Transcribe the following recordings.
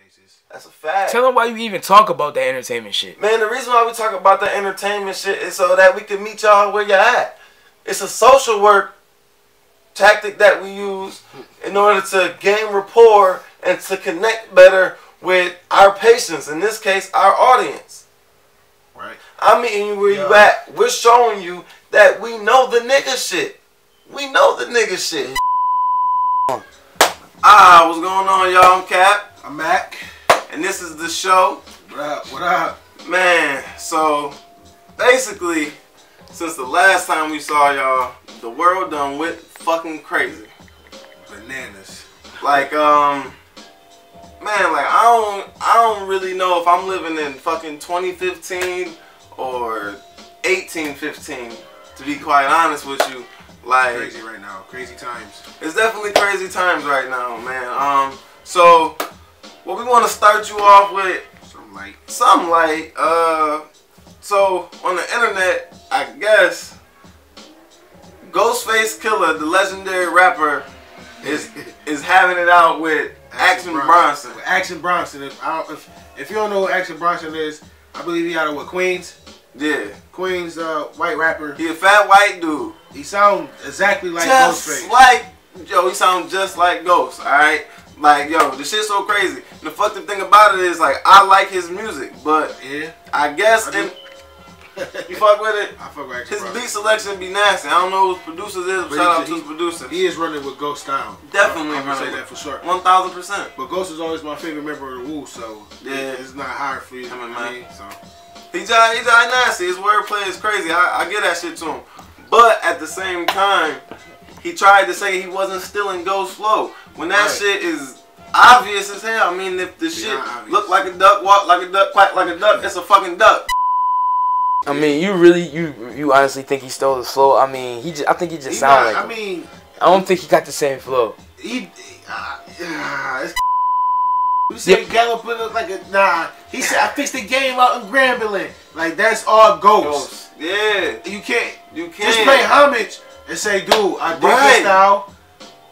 places. That's a fact. Tell them why you even talk about that entertainment shit. Man, the reason why we talk about the entertainment shit is so that we can meet y'all where you're at. It's a social work tactic that we use in order to gain rapport and to connect better with our patients. In this case, our audience. Right. I'm meeting you where you at. We're showing you that we know the nigga shit. We know the nigga shit. What's going on, y'all? I'm Cap. I'm Mac. And this is the show. What up? What up? Man, so basically, since the last time we saw y'all, the world done went fucking crazy. Bananas. Like, man, like I don't really know if I'm living in fucking 2015 or 1815, to be quite honest with you. Like, crazy right now. Crazy times. It's definitely crazy times right now, man. So what we want to start you off with, something like, so on the internet, I guess Ghostface Killah, the legendary rapper, is having it out with Action Bronson. With Action Bronson. If you don't know who Action Bronson is, I believe he out of what, Queens? Yeah. Queens, white rapper. He a fat white dude. He sound exactly like Ghostface. He sounds just like Ghost, alright? Like, yo, the shit's so crazy. The fucked up thing about it is, like, I like his music, but yeah, I guess you fuck with it? I fuck with Action His Bronson. beat selection be nasty. I don't know who his producers is, but shout out to his producers. He is running with Ghost style. Definitely I'm gonna running say that for sure. 1000%. But Ghost is always my favorite member of the Wu, so yeah, it's not hard for you. So he just nasty. His wordplay is crazy. I get that shit to him. But at the same time, he tried to say he wasn't stealing Ghost flow. When that shit is obvious as hell. I mean, if the shit look like a duck, walk like a duck, quack like a duck, it's a fucking duck. I mean, you honestly think he stole his flow? I mean, I think he just sound like him. I mean, I don't think he got the same flow. You said galloping like a He said I fixed the game out in Grambling. Like that's all Ghost. Yeah, you can't just pay homage and say, dude, I dig this style.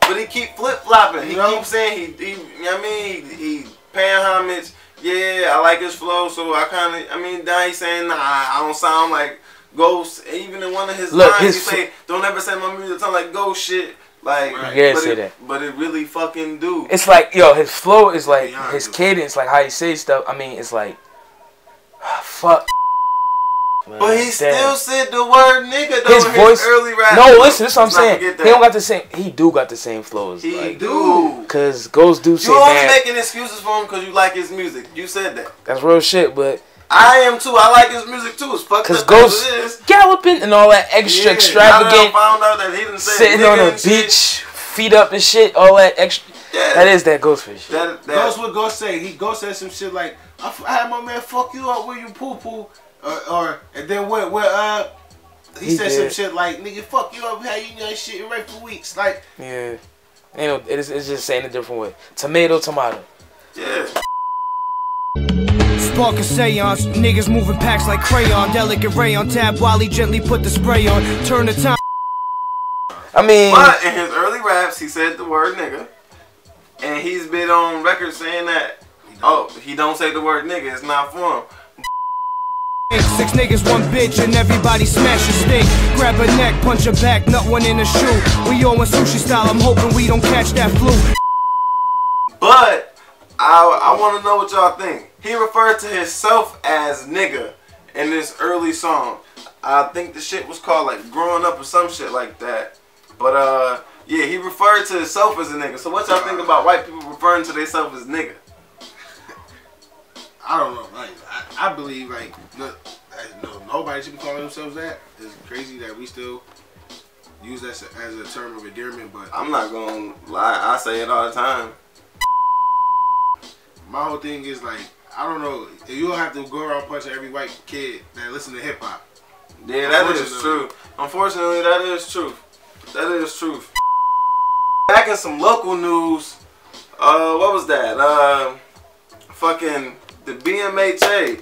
But he keep flip flopping. He keeps saying he paying homage. Yeah, I like his flow, so now he's saying, nah, I don't sound like Ghost. Even in one of his lines, he say, don't ever say my music sound like Ghost shit. Like, but it really fucking do. It's like, yo, his flow is like, his cadence, like how he says stuff. I mean, it's like, fuck. Man, but he still said the word nigga though. His voice, early rap. No, listen, this is what I'm saying. He don't got the same. He do got the same flows. He do. Cause Ghost do say, you only making excuses for him because you like his music. You said that. That's real shit, but I am too. I like his music too. It's fucked up. Cause Ghost galloping and all that extra extravagant. I found out that he didn't say sitting on a beach, feet up and shit. All that extra. Yeah. That is that Ghostface shit. Ghost what Ghost say. Ghost said some shit like, I had my man fuck you up when you poo poo. And then he said some shit like, nigga, fuck you up, how you know shit right for weeks, like. Yeah, it's just saying a different way. Tomato. Yeah. Spark a seance, niggas moving packs like crayon, delicate ray on tap while he gently put the spray on. Turn the time. I mean, but in his early raps, he said the word nigga, and he's been on record saying that. He don't say the word nigga. It's not for him. 6 niggas, 1 bitch, and everybody smash a stick. Grab a neck, punch a back, nut one in a shoe. We all in sushi style, I'm hoping we don't catch that flu. But I want to know what y'all think. He referred to himself as nigga in this early song. I think the shit was called like Growing Up or some shit like that. But yeah, he referred to himself as a nigga. So what y'all think about white people referring to themselves as nigga? I don't know. Like, I believe like nobody should be calling themselves that. It's crazy that we still use that as a term of endearment. But I'm not gonna lie. I say it all the time. My whole thing is like, I don't know. You don't have to go around punching every white kid that listen to hip hop. Yeah, that is true. Unfortunately, that is truth. That is truth. Back in some local news. What was that? Fucking the BMHA.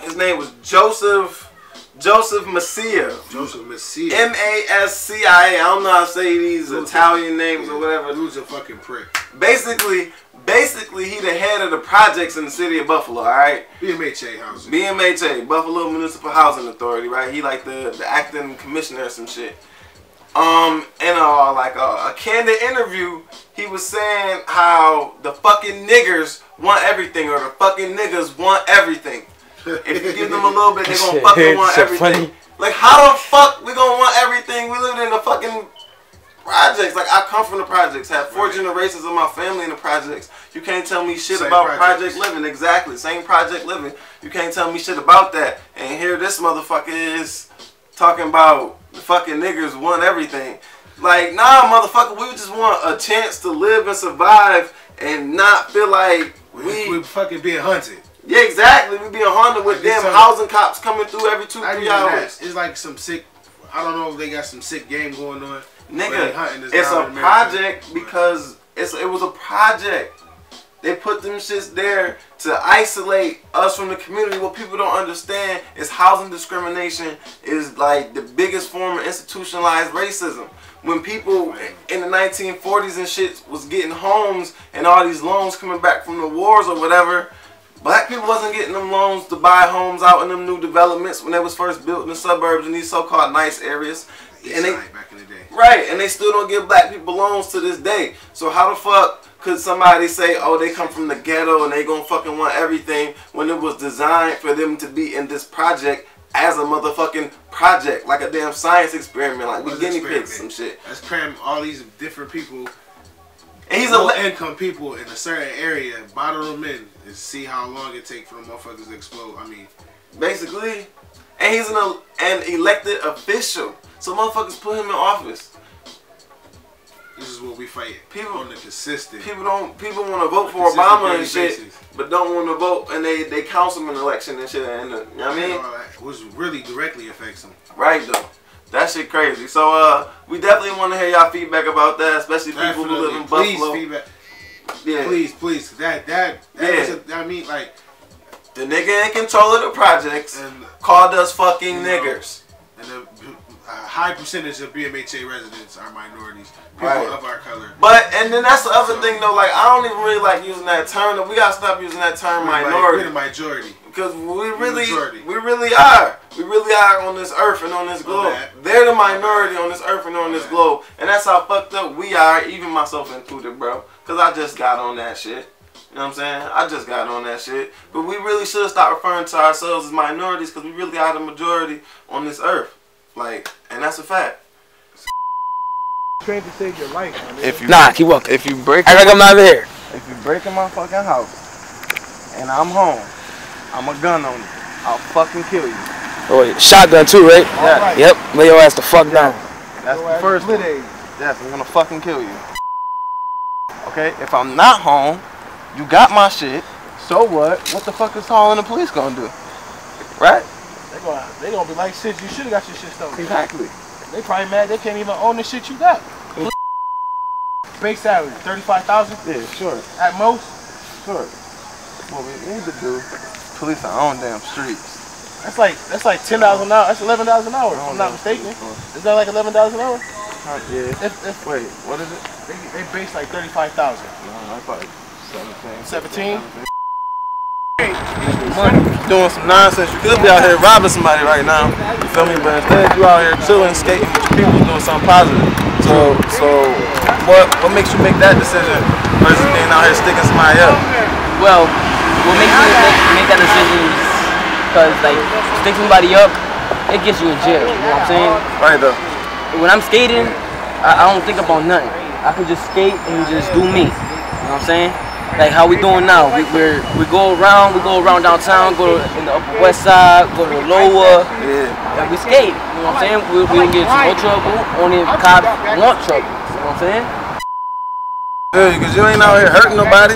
His name was Joseph Masia. Joseph Masia. Mascia. I don't know how to say these Italian names or whatever. Dude's a fucking prick. Basically Basically, he the head of the projects in the city of Buffalo, all right? BMHA housing. BMHA, Buffalo Municipal Housing Authority, right? He like the acting commissioner or some shit. In a candid interview, he was saying how the fucking niggers want everything, or the fucking niggas want everything. If you give them a little bit, they gonna fucking want everything. Funny. Like, how the fuck we gonna want everything? We live in the fucking projects. Like, I come from the projects, have 4 generations of my family in the projects. You can't tell me shit about project living. Exactly, same project living. You can't tell me shit about that. And here this motherfucker is talking about the fucking niggers want everything. Like, nah, motherfucker, we just want a chance to live and survive and not feel like we fucking being hunted. Yeah, exactly. We being haunted with damn housing cops coming through every 2-3 hours. It's like some sick, I don't know if they got some sick game going on. Nigga, it's a project because it was a project. They put them shits there to isolate us from the community. What people don't understand is housing discrimination is like the biggest form of institutionalized racism. When people in the 1940s and shit was getting homes and all these loans coming back from the wars or whatever, black people wasn't getting them loans to buy homes out in them new developments when they was first built in the suburbs in these so-called nice areas. And they, back in the day. Right, and they still don't give black people loans to this day. So how the fuck could somebody say, oh, they come from the ghetto and they gonna fucking want everything when it was designed for them to be in this project as a motherfucking project, like a damn science experiment, like we guinea pigs, some shit. Let's cram all these different people, and he's low income people in a certain area, bottle them in, and see how long it takes for the motherfuckers to explode. I mean, basically, and he's an elected official, so motherfuckers put him in office. This is what we fight. People on the consistent. People want to vote for Obama and shit, but don't want to vote, and they councilman election and shit. And you know what I mean? Which really directly affects them. Right though. That shit crazy. So we definitely want to hear y'all feedback about that, especially people who live in Buffalo. Please feedback. Yeah. Please. That was I mean, like, the nigga in control of the projects and called us fucking niggers. And a high percentage of BMHA residents are minorities, people of our color. But and then that's the other thing though. Like, I don't even really like using that term. We gotta stop using that term minority. We're the majority. Because we really are. We really are on this earth and on this globe. They're the minority on this earth and on this globe. And that's how fucked up we are, even myself included, bro. Because I just got on that shit. You know what I'm saying? I just got on that shit. But we really should stop referring to ourselves as minorities because we really are the majority on this earth. Like, and that's a fact. Trying to save your life, keep walking. If you break, I think I'm out of here. If you break in my fucking house and I'm home, I'm a gun on you. I'll fucking kill you. Oh, wait, shotgun too, right? Yeah. Right. Yep. Lay your ass the fuck down. That's the first one. Yes, I'm gonna fucking kill you. Okay. If I'm not home, you got my shit. So what? What the fuck is calling the police gonna do? Right? They gonna be like, shit, you should've got your shit stolen. Exactly. They probably mad they can't even own the shit you got. Base salary, $35,000? Yeah, sure. At most? Sure. What we need to do, police our own damn streets. That's like $10 an hour. That's $11 an hour, if I'm not mistaken. Is that like $11 an hour? Yeah. Wait, what is it? They base like $35,000. No, I thought 17. 17? Doing some nonsense. You could be out here robbing somebody right now. You feel me? But instead you out here chilling, skating with your people, doing something positive. So what makes you make that decision versus being out here sticking somebody up? Well, what makes me make that decision is because, like, stick somebody up, it gets you in jail. You know what I'm saying? Right though. When I'm skating, I don't think about nothing. I can just skate and just do me. You know what I'm saying? Like how we doing now. We go around downtown, go in the Upper West Side, go to the Lower, and we skate. You know what I'm saying? We don't get into no trouble. Only if cops want trouble. You know what I'm saying? Yeah, because you ain't out here hurting nobody.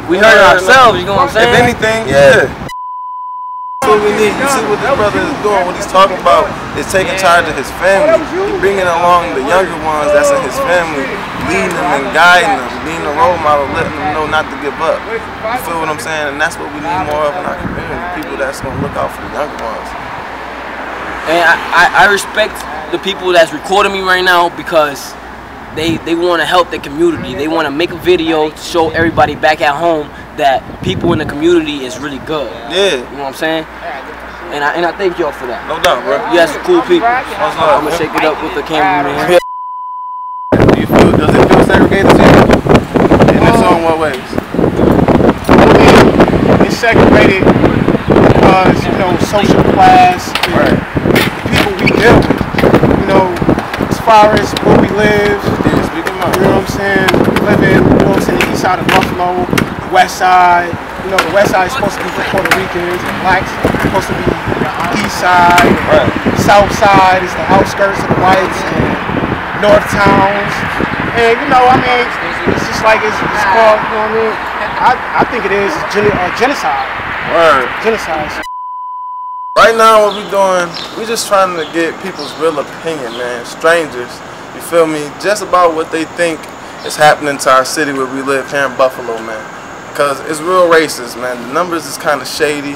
We hurting ourselves. You know what I'm saying? If anything, yeah. That's what we need. You see what this brother is doing? What he's talking about is taking charge of his family. He's bringing along the younger ones that's in his family, leading them and guiding them, being a role model, letting them know not to give up. You feel what I'm saying? And that's what we need more of in our community. People that's going to look out for the younger ones. And I respect the people that's recording me right now because they want to help the community. They want to make a video to show everybody back at home that people in the community is really good. Yeah. You know what I'm saying? And I thank y'all for that. No doubt, bro. You guys are cool people. I'm gonna shake it up with the cameraman. Do you feel? Does it feel segregated to you? And if so, in what ways? It's segregated because, you know, social class, Right. the people we deal with. You know, as far as where we live, Yeah, speak them up. you know what I'm saying? We live in, you know what I'm saying, the east side of Buffalo, the west side. You know, the west side is supposed to be for Puerto Ricans, and blacks are supposed to be the east side. Right. The south side is the outskirts of the whites and north towns. And, you know, I mean, it's just like it's called, you know what I mean? I think it is genocide. Word. Genocide. Right now, what we doing, we just trying to get people's real opinion, man. Strangers, you feel me? Just about what they think is happening to our city where we live here in Buffalo, man. Because it's real racist, man. The numbers is kind of shady.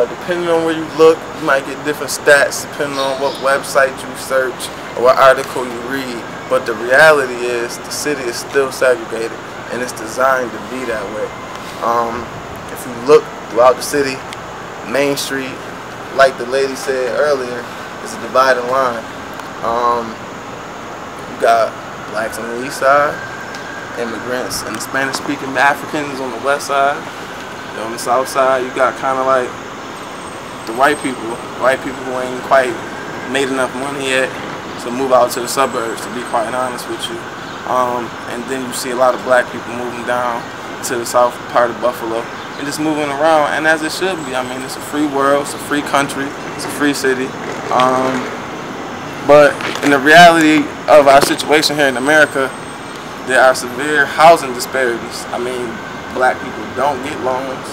Depending on where you look, you might get different stats depending on what website you search or what article you read. But the reality is the city is still segregated, and it's designed to be that way. If you look throughout the city, Main Street, like the lady said earlier, is a dividing line. You got blacks on the east side, immigrants and the Spanish-speaking Africans on the west side. On the south side, you got kind of like the white people who ain't quite made enough money yet to move out to the suburbs, to be quite honest with you. And then you see a lot of black people moving down to the south part of Buffalo and just moving around, and as it should be. I mean, it's a free world, it's a free country, it's a free city. But in the reality of our situation here in America, there are severe housing disparities. I mean, black people don't get loans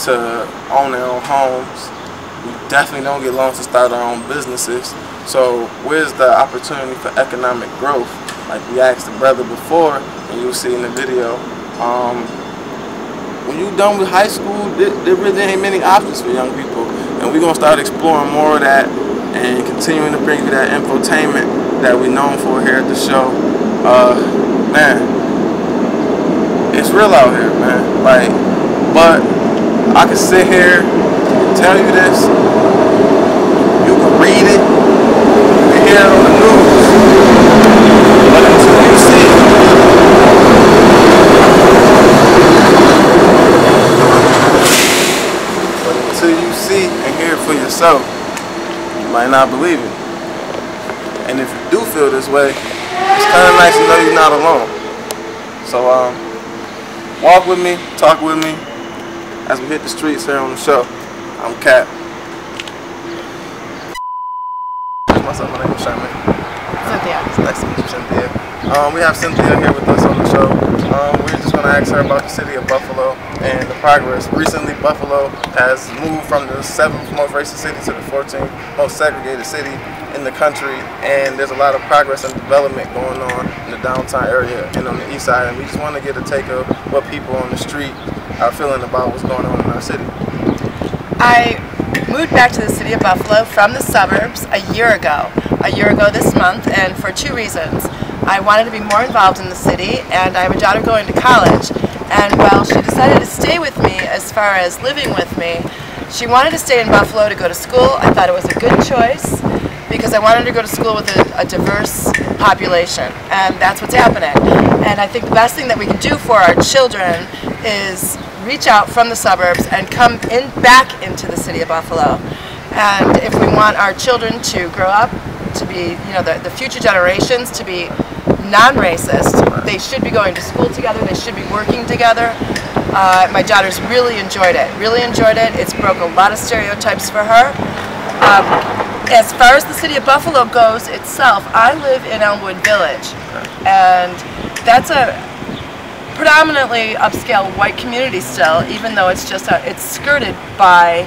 to own their own homes. We definitely don't get loans to start our own businesses. So where's the opportunity for economic growth? Like we asked the brother before, and you'll see in the video, when you're done with high school, there really ain't many options for young people. And we're going to start exploring more of that and continuing to bring you that infotainment that we're known for here at the show. Man, it's real out here, man. Like, but I can sit here and tell you this. You can read it, you can hear it on the news, but until you see it, and hear it for yourself, you might not believe it. And if you do feel this way, it's kind of nice to know you're not alone. So walk with me, talk with me as we hit the streets here on the show. I'm Cap. What's up, my name is Sherman. Cynthia. It's nice to meet you, Cynthia. We have Cynthia here with us on the show. We're just going to ask her about the city of Buffalo and the progress. Recently, Buffalo has moved from the 7th most racist city to the 14th most segregated city in the country, and there's a lot of progress and development going on in the downtown area and on the east side, and we just want to get a take of what people on the street are feeling about what's going on in our city. I moved back to the city of Buffalo from the suburbs a year ago this month, and for two reasons. I wanted to be more involved in the city, and I have a daughter going to college, and while she decided to stay with me as far as living with me, she wanted to stay in Buffalo to go to school. I thought it was a good choice because I wanted to go to school with a diverse population, and that's what's happening. And I think the best thing that we can do for our children is reach out from the suburbs and come back into the city of Buffalo. And if we want our children to grow up to be, you know, the future generations to be non-racist, they should be going to school together, they should be working together. My daughter's really enjoyed it. It's broke a lot of stereotypes for her. As far as the city of Buffalo goes itself, I live in Elmwood Village, and that's a predominantly upscale white community still, even though it's just it's skirted by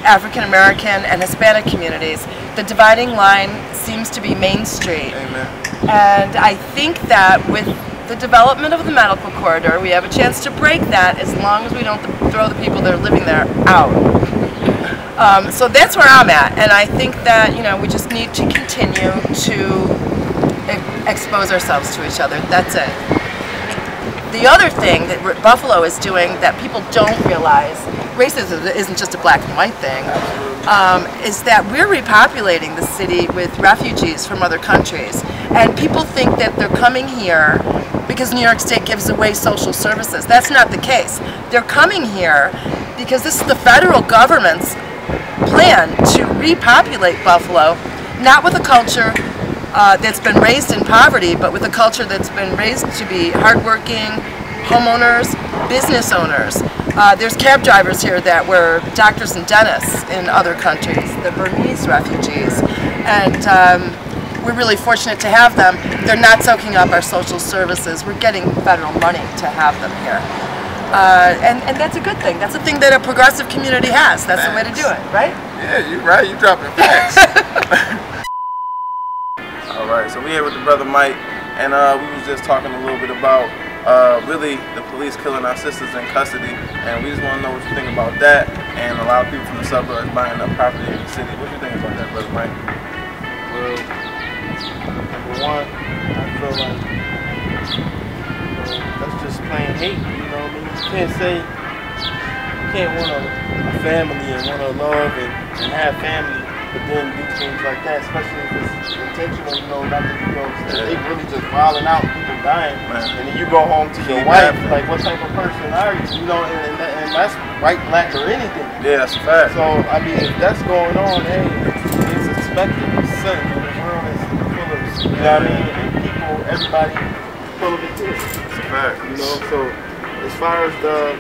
African American and Hispanic communities. The dividing line seems to be Main Street. Amen. And I think that with the development of the medical corridor, we have a chance to break that as long as we don't throw the people that are living there out. So that's where I'm at, and I think that, you know, we just need to continue to expose ourselves to each other. That's it. The other thing that Buffalo is doing that people don't realize, racism isn't just a black and white thing, is that we're repopulating the city with refugees from other countries. And people think that they're coming here because New York State gives away social services. That's not the case. They're coming here because this is the federal government's plan to repopulate Buffalo, not with a culture that's been raised in poverty, but with a culture that's been raised to be hardworking homeowners, business owners. There's cab drivers here that were doctors and dentists in other countries, the Burmese refugees, and we're really fortunate to have them. They're not soaking up our social services. We're getting federal money to have them here. And that's a good thing. That's a thing that a progressive community has. That's the way to do it, right? Yeah, you're right. You're dropping facts. All right, so we're here with the brother Mike, and we was just talking a little bit about really the police killing our sisters in custody, and we just want to know what you think about that, and a lot of people from the suburbs buying up property in the city. What do you think about that, brother Mike? Well, number one, I feel like that's just plain hate. You know what I mean? You can't say you can't want a family and want to love and have family, but then do things like that, especially if it's intentional. You know, not that they really just violent out, people dying, and then you go home to your wife. Like, what type of person are you? You know, and that's white, black, or anything. Yeah, that's a fact. So I mean, if that's going on, hey, it's expected. Son, the world is full of, you know what I mean? And people, everybody, full of it too. It's a fact. You know, so as far as the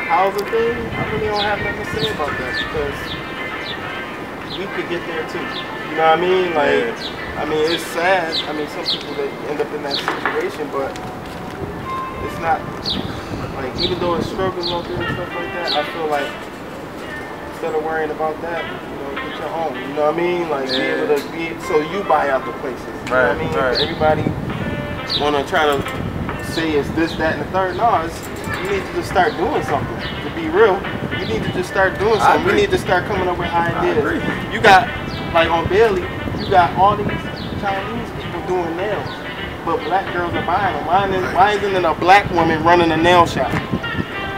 housing thing, I really don't have nothing to say about that because we could get there too. You know what I mean? Like, I mean, it's sad. I mean, some people that end up in that situation, but it's not like, even though it's struggling out there and stuff like that, I feel like instead of worrying about that, you know, get your own. You know what I mean? Like, be able to be, so you buy out the places. You know what I mean? Right. Everybody want to try to say it's this, that, and the third. No, it's, you need to just start doing something. To be real, you need to just start doing something. We need to start coming up with ideas. You got, like on Bailey, you got all these Chinese people doing nails, but black girls are buying them. Why isn't it a black woman running a nail shop?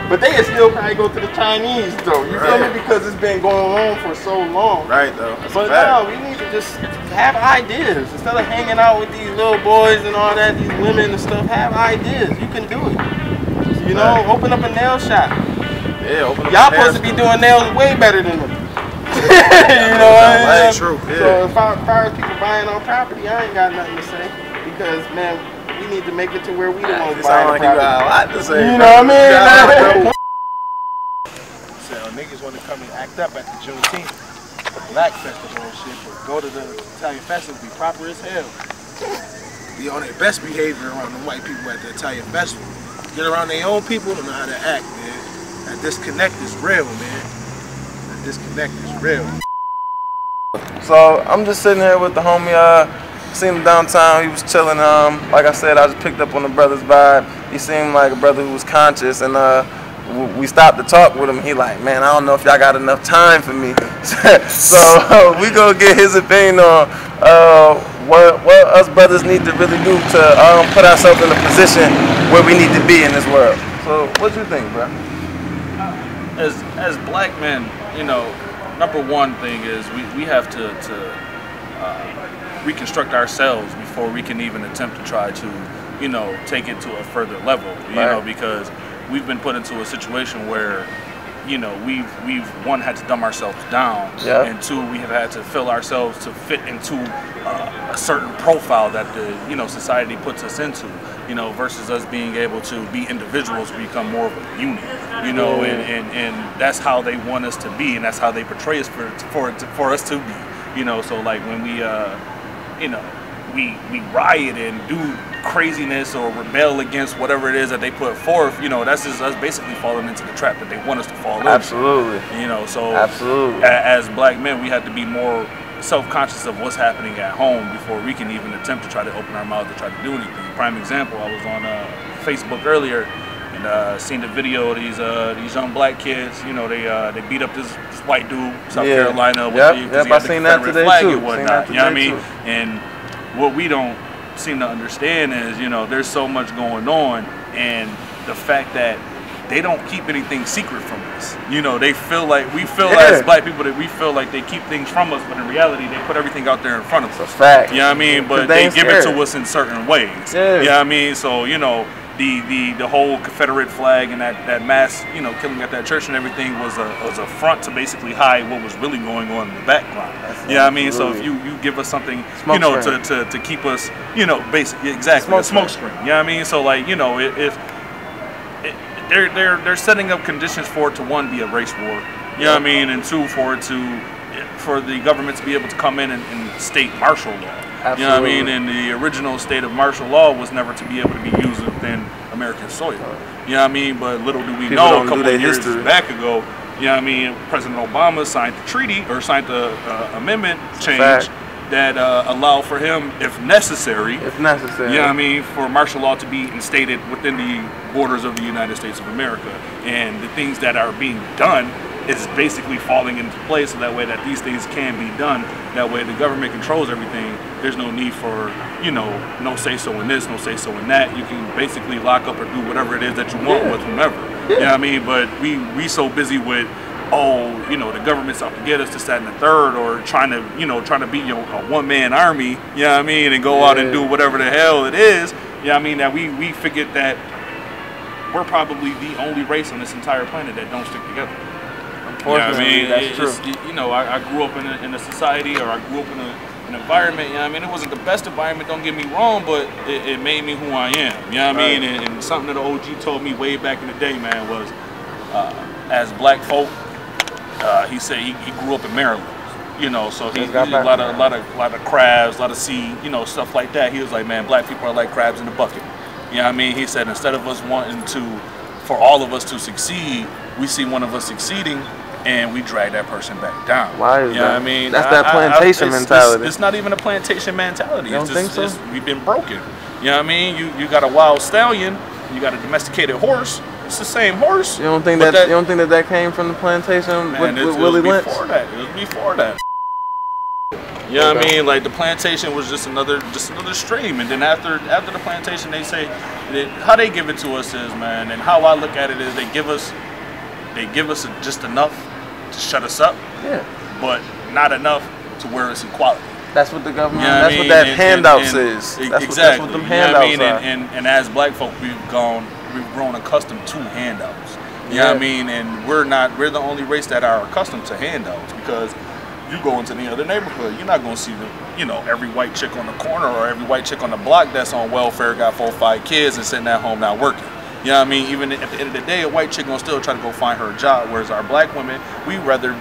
But they still probably go to the Chinese though. You feel me? Because it's been going on for so long. Right though. But no, we need to just have ideas. Instead of hanging out with these little boys and all that, these women and stuff, have ideas. You can do it. You know, open up a nail shop. Yeah, open up y'all supposed to be doing nails way better than them. You know what I mean? True. Yeah. So as far as people buying on property, I ain't got nothing to say. Because, man, we need to make it to where we the ones buying property. You got a lot to say. You know what I mean? So niggas want to come and act up at the Juneteenth, the Black Festival and shit, but go to the Italian Festival, be proper as hell. Be on their best behavior around the white people at the Italian Festival. Get around their own people to know how to act, man. That disconnect is real, man. That disconnect is real. So I'm just sitting here with the homie. Seen him downtown. He was chilling. Like I said, I just picked up on the brother's vibe. He seemed like a brother who was conscious, and we stopped to talk with him. He like, man, I don't know if y'all got enough time for me. So we gonna get his opinion on what us brothers need to really do to put ourselves in a position where we need to be in this world. So what you think, bro? As black men, you know, number one thing is we have to reconstruct ourselves before we can even attempt to try to, you know, take it to a further level. You know, because we've been put into a situation where, you know, we've one, had to dumb ourselves down, and two, we have had to fill ourselves to fit into a certain profile that the, you know, society puts us into, you know, versus us being able to be individuals, become more of a unit, you know, and that's how they want us to be, and that's how they portray us for us to be, you know. So like when we you know, we riot and do craziness or rebel against whatever it is that they put forth, you know, that's just us basically falling into the trap that they want us to fall into. Absolutely. You know, so absolutely, as black men, we have to be more self-conscious of what's happening at home before we can even attempt to try to open our mouth to try to do anything. Prime example, I was on Facebook earlier and seen the video of these young black kids. You know, they beat up this white dude, South Carolina, with I seen that today too. And whatnot, you know what I mean? And what we don't seem to understand is, you know, there's so much going on, and the fact that they don't keep anything secret from us. You know, they feel like, we feel as black people that we feel like they keep things from us, but in reality, they put everything out there in front of us. That's a fact. You know what I mean? But they give it to us in certain ways. Yeah. You know what I mean? So, you know, the whole Confederate flag and that mass, you know, killing at that church and everything was a front to basically hide what was really going on in the background. You know what I mean? So if you give us something, you know, to keep us, you know, basically, exactly, a smoke screen. You know what I mean? So like, you know, if they're setting up conditions for it to, one, be a race war, you know what I mean, and two, for the government to be able to come in and state martial law. Absolutely. You know what I mean? And the original state of martial law was never to be able to be used within American soil. You know what I mean? But little do we know, a couple of years back ago, you know what I mean, President Obama signed the treaty, or signed the amendment change that allow for him, if necessary, you know what I mean, for martial law to be instated within the borders of the United States of America. And the things that are being done is basically falling into place, so that way that these things can be done. That way the government controls everything. There's no need for, you know, no say so in this, no say so in that. You can basically lock up or do whatever it is that you want with whomever. You know what I mean? But we so busy with, oh, you know, the government's out to get us, this, that, and the third, or trying to be, you know, a one-man army, you know what I mean, and go out and do whatever the hell it is, you know what I mean, that we forget that we're probably the only race on this entire planet that don't stick together. You know what I mean? That's true. You know, I grew up in a society, or I grew up in an environment, you know what I mean, it wasn't the best environment, don't get me wrong, but it made me who I am, you know what I mean, and something that the OG told me way back in the day, man, was, as black folk, he said he grew up in Maryland, you know, so he a lot of crabs, a lot of sea, you know, stuff like that. He was like, man, black people are like crabs in the bucket. You know what I mean? He said, instead of us wanting for all of us to succeed, we see one of us succeeding and we drag that person back down. Why is that? You know what I mean? That's that plantation mentality. It's not even a plantation mentality. You don't think so? We've been broken. You know what I mean? You got a wild stallion, you got a domesticated horse. It's the same horse. You don't think that came from the plantation with Willie Lynch? It was before that. You know what I mean? Like, the plantation was just another stream, and then after the plantation, they say how they give it to us is, man, and how I look at it is they give us just enough to shut us up, but not enough to where it's equality. That's what the government. You know that's what that handouts is. That's what them handouts you know what I mean? And as black folk, we've grown accustomed to handouts. You know what I mean? And we're the only race that are accustomed to handouts, because you go into any other neighborhood, you're not gonna see every white chick on the corner or every white chick on the block that's on welfare, got 4 or 5 kids and sitting at home not working. You know what I mean? Even at the end of the day, a white chick gonna still try to go find her a job, whereas our black women, we rather,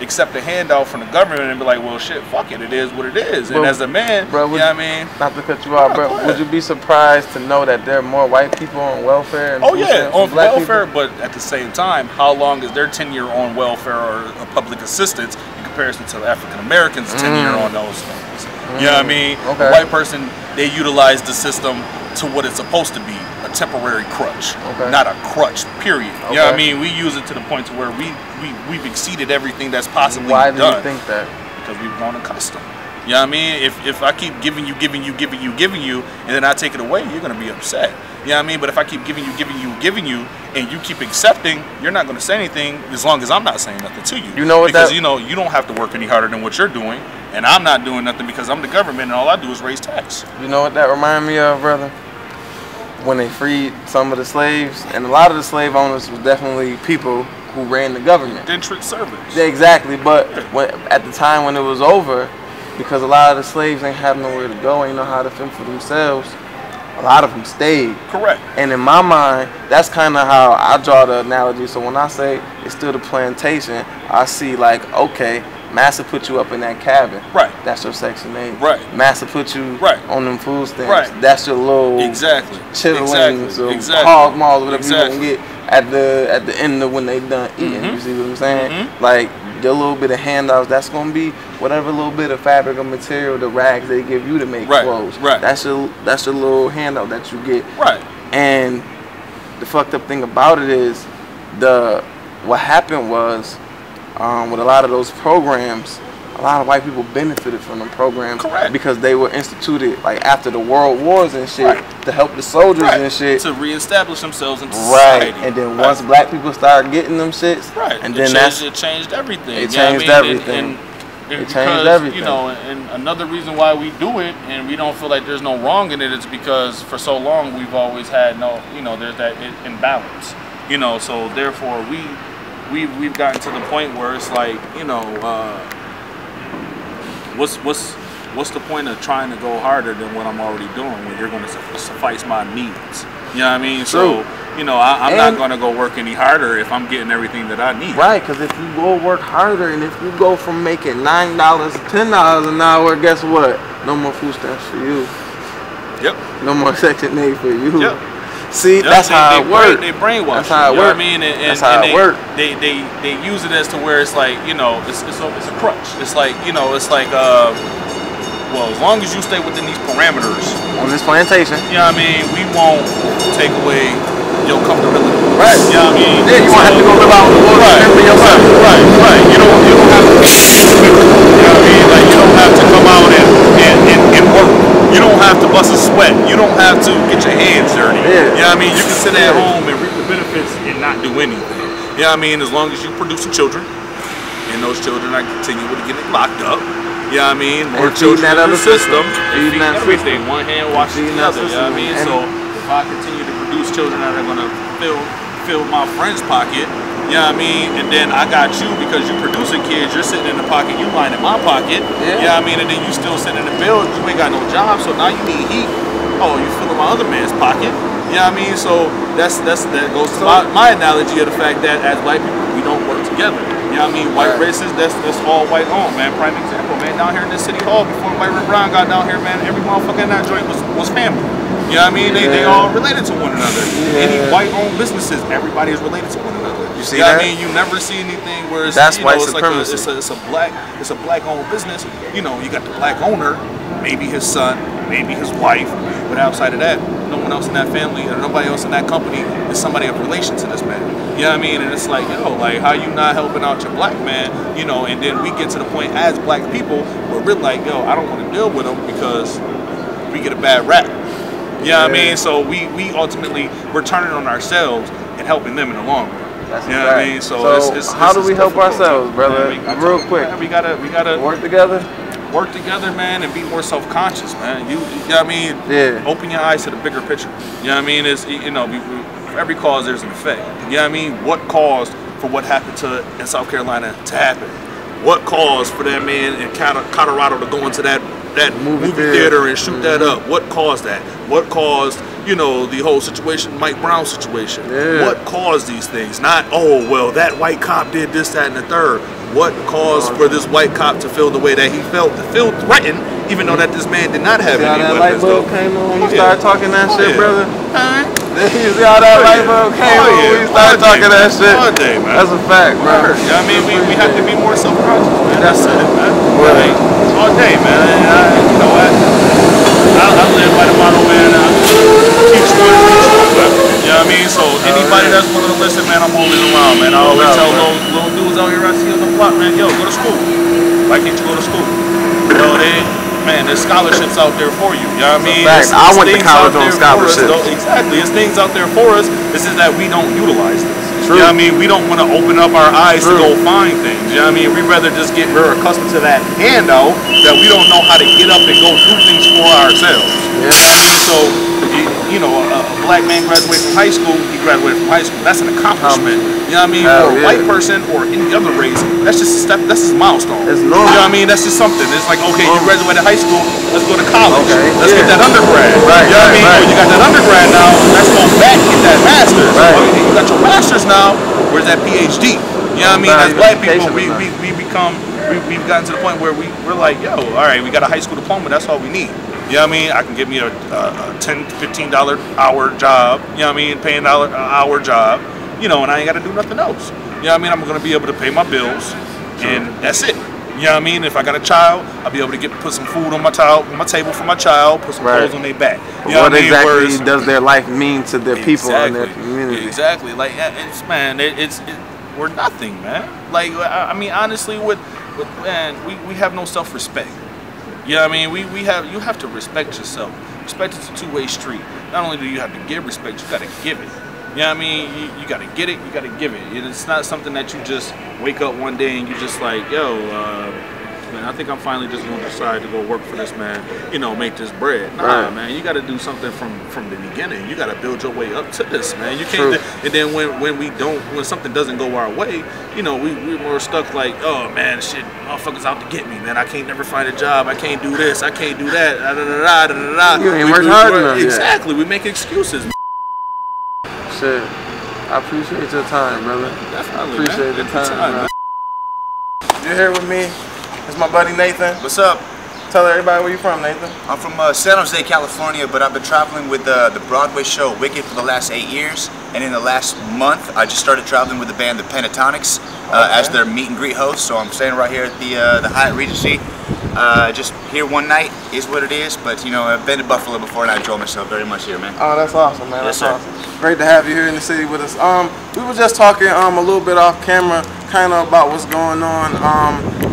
accept a handout from the government and be like, well, shit, fuck it, it is what it is. And as a man, bro, you know what I mean? Not to cut you off, bro, would you be surprised to know that there are more white people on welfare? And on welfare, people? But at the same time, how long is their tenure on welfare or public assistance in comparison to African Americans' tenure on those things? You know what I mean? Okay. A white person, they utilize the system to what it's supposed to be, a temporary crutch, not a crutch, period. You know what I mean? We use it to the point to where we've exceeded everything that's possibly done. Why do you think that? Because we've grown accustomed. You know what I mean? If I keep giving you, and then I take it away, you're going to be upset. You know what I mean? But if I keep giving you, and you keep accepting, you're not going to say anything as long as I'm not saying nothing to you. You know what? Because, you don't have to work any harder than what you're doing, and I'm not doing nothing because I'm the government, and all I do is raise tax. You know what that reminded me of, brother? When they freed some of the slaves, and a lot of the slave owners was definitely people who ran the government. Indentured servants. Yeah, exactly, but at the time when it was over, because a lot of the slaves ain't have nowhere to go, ain't know how to fend for themselves, a lot of them stayed. Correct. And in my mind, that's kind of how I draw the analogy. So when I say it's still the plantation, I see like, okay, Massa put you up in that cabin. Right. That's your Section 8. Right. Massa put you on them food stamps. Right. That's your little chitterlings or hog maws, whatever you gonna get at the end of when they done eating. You see what I'm saying? Like your little bit of handouts, that's gonna be whatever little bit of fabric or material, the rags they give you to make clothes. Right. That's your little handout that you get. Right. And the fucked up thing about it is what happened was with a lot of those programs, a lot of white people benefited from them programs. Correct. Because they were instituted like after the world wars and shit to help the soldiers and shit. To reestablish themselves in society. And then once black people started getting them shits, and then it changed everything. It changed everything. It changed everything. You know, and another reason why we do it and we don't feel like there's no wrong in it is because for so long we've always had there's that imbalance. You know, so therefore we've gotten to the point where it's like, what's the point of trying to go harder than what I'm already doing when you're going to suffice my needs? You know what I mean? True. So, I'm not going to go work any harder if I'm getting everything that I need. Right, because if you go work harder and if you go from making $9 to $10 an hour, guess what? No more food stamps for you. Yep. No more Section 8 for you. Yep. See, that's how it works. They brainwash. That's how it works. I mean, that's how it works. They use it as to where it's like, it's a crutch. It's like, well, as long as you stay within these parameters on this plantation, we won't take away your comfortability. Right. You know what I mean? Yeah, you won't have to go live out in the woods for yourself. Right. You don't have to. You know what I mean? Like, you don't have to come out and work. You don't have to bust a sweat. You don't have to get your hands dirty. Yeah. You know what I mean? You can sit at home and reap the benefits and not do anything. You know what I mean? As long as you produce some children, and those children are continuing to get locked up. You know what I mean? More children in the system. Feeding everything. One hand washing the other. You know what I mean? So if I continue to produce children that are gonna fill my friend's pocket, you know what I mean? And then I got you because you producing kids, you're sitting in the pocket, you lying in my pocket. Yeah. You know what I mean? And then you still sitting in the bill, you ain't got no job, so now you need heat. Oh, you filling my other man's pocket. You know what I mean? So that goes to my analogy of the fact that as black people, we don't work together. You know what I mean? White races, that's all white owned, man. Prime example, man. Down here in this city hall, before White Rick Brown got down here, man, every motherfucker in that joint was family. You know what I mean? They all related to one another. Any white owned businesses, everybody is related to one another. You see that? What I mean? You never see anything where it's, white it's supremacy. Like it's a black owned business. You got the black owner, maybe his son, maybe his wife, but outside of that, no one else in that family or nobody else in that company is somebody of relation to this man. You know what I mean? And it's like, like how you not helping out your black man, and then we get to the point as black people where we're like, I don't want to deal with him because we get a bad rap. You know what I mean? So we ultimately, we're turning on ourselves and helping them in the long run. That's you know what I mean? So how do we help ourselves, brother? Real quick. We gotta work together. Work together, man, and be more self-conscious, man. You know what I mean? Yeah. Open your eyes to the bigger picture. You know what I mean? It's, for every cause, there's an effect. You know what I mean? What caused for what happened in South Carolina to happen? What caused for that man in Colorado to go into that movie theater and shoot that up? What caused that? What caused, the whole situation, Mike Brown situation? Yeah. What caused these things? Not, that white cop did this, that, and the third. What caused for this white cop to feel the way that he felt, to feel threatened, even though that this man did not have any weapons? See how that light bulb came on when you started talking that shit, brother? You see how that light bulb came on when you started talking that shit? All day, man. That's a fact, bro. You know what I mean? We have to be more self-conscious, man. That's it, man. Like, all day, man. You know what? I live by the motto, man. Teach one, teach one, man. You know what I mean? So anybody that's willing to listen, man, I'm always around, man. I always tell those little dudes out here I see on the block, man, go to school. Why can't you go to school? There's scholarships out there for you. You know what I mean? I went to college on scholarships. Exactly. There's things out there for us. This is that we don't utilize this. True. You know what I mean? We don't want to open up our eyes to go find things. You know what I mean? We'd rather just get very accustomed to that handout that we don't know how to get up and go do things for ourselves. Yeah. You know what I mean? So, a black man graduates from high school, he graduated from high school. That's an accomplishment. You know what I mean? For a white person or any other race, that's just a step, that's just a milestone. It's normal. You know what I mean? That's just something. It's like, okay, you graduated high school, let's go to college. Okay. Let's get that undergrad. Right. You know what I mean? Right. You got that undergrad now, let's go back and get that master's. Right. Okay, you got your master's now, where's that PhD? You know what I mean? As black people, we've gotten to the point where we're like, all right, we got a high school diploma, that's all we need. You know what I mean? I can give me a $10, $15 hour job, you know what I mean? Paying $1 hour job, and I ain't got to do nothing else. You know what I mean? I'm going to be able to pay my bills, and that's it. You know what I mean? If I got a child, I'll be able to put some food on my table for my child, put some clothes on their back. You know what exactly does their life mean to their people and their community? Exactly. Like, we're nothing, man. Like, I mean, honestly, with man, we have no self-respect. You know what I mean? You have to respect yourself. Respect is a two-way street. Not only do you have to give respect, you got to give it. You know what I mean? You got to get it, you got to give it. It's not something that you just wake up one day and you just like, yo, man, I think I'm finally just going to decide to go work for this man, you know, make this bread. Nah, man, you got to do something from the beginning. You got to build your way up to this, man. You can't. And then when something doesn't go our way, you know, we're stuck like, oh man, shit, motherfuckers out to get me, man. I can't never find a job. I can't do this. I can't do that. Da, da, da, da, da, da. You ain't worked hard enough. Exactly. We make excuses. Shit, I appreciate your time, brother. Definitely, appreciate the time, man. You're here with me. It's my buddy Nathan. What's up? Tell everybody where you from, Nathan. I'm from San Jose, California, but I've been traveling with the Broadway show Wicked for the last 8 years. And in the last month, I just started traveling with the band The Pentatonics as their meet and greet host. So I'm staying right here at the Hyatt Regency. Just here one night is what it is, but you know, I've been to Buffalo before and I enjoy myself very much here, man. Oh, that's awesome, man. Yes, that's sir. awesome. Great to have you here in the city with us. We were just talking a little bit off camera, kind of about what's going on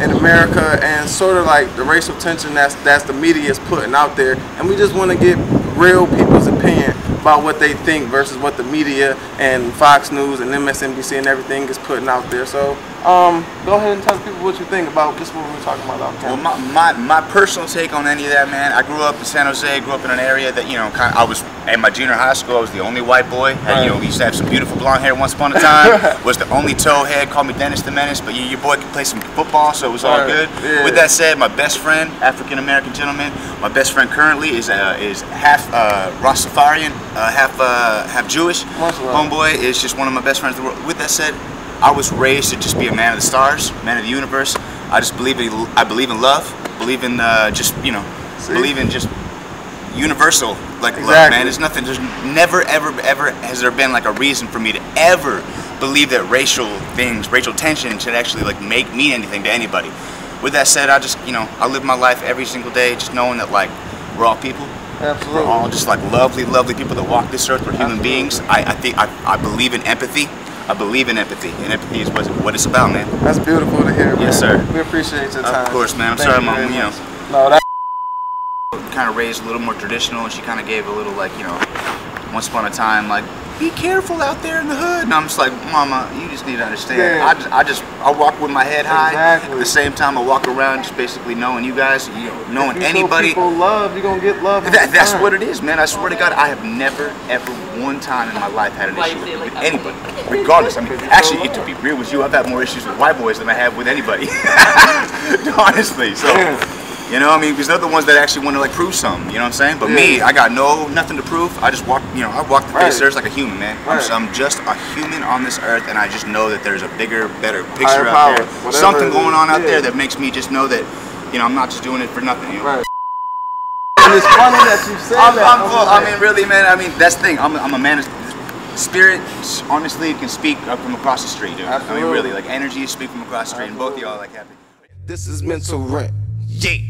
in America and sort of like the racial tension that's the media is putting out there, and we just want to get real people's opinion about what they think versus what the media and Fox News and MSNBC and everything is putting out there. So go ahead and tell people what you think about just what we were talking about off camera. Well, my personal take on any of that, man, I grew up in San Jose, grew up in an area that, you know, I was, in my junior high school, I was the only white boy. And, you know, we used to have some beautiful blonde hair once upon a time. Was the only towhead, called me Dennis the Menace, but your boy could play some football, so it was all good. Yeah. With that said, my best friend, African-American gentleman, my best friend currently is half Rastafarian, half Jewish. Homeboy is just one of my best friends in the world. With that said, I was raised to just be a man of the stars, man of the universe. I just believe I believe in love, believe in believe in just universal love, man. There's nothing. There's never ever has there been like a reason for me to ever believe that racial tension should actually like mean anything to anybody. With that said, I just, you know, I live my life every single day just knowing that like we're all people. Absolutely. We're all just like lovely people that walk this earth. We're human beings. I believe in empathy. I believe in empathy, and empathy is what it's about, man. That's beautiful to hear, man. Yes, sir. We appreciate your time. Of course, man. I'm sorry, Mom. You know. No, that kind of raised a little more traditional, and she kind of gave a little like, you know, once upon a time, like, be careful out there in the hood. And I'm just like, Mama, you just need to understand. Yeah. I walk with my head high. Exactly. At the same time, I walk around just basically knowing you guys, you know, knowing anybody. People love, you're gonna get love. That's what it is, man. I swear to God, I have never, ever one time in my life had an issue with anybody, regardless. I mean, actually, to be real with you, I've had more issues with white boys than I have with anybody. Honestly, so. You know, I mean, because they're the ones that actually want to like prove something. You know what I'm saying? But me, I got nothing to prove. I just walk, you know, I walk the face of the earth like a human, man. I'm just a human on this earth, and I just know that there's a bigger, better picture out there. Something going on out there that makes me just know that, you know, I'm not just doing it for nothing. You know? And it's funny that you said that. I mean, really, man. I mean, that's the thing. I'm a man of spirit. Honestly, can speak up from across the street, dude. Absolutely. I mean, really, like energy speak from across the street, and both of y'all like happy. This is Mental Rent. Yeah.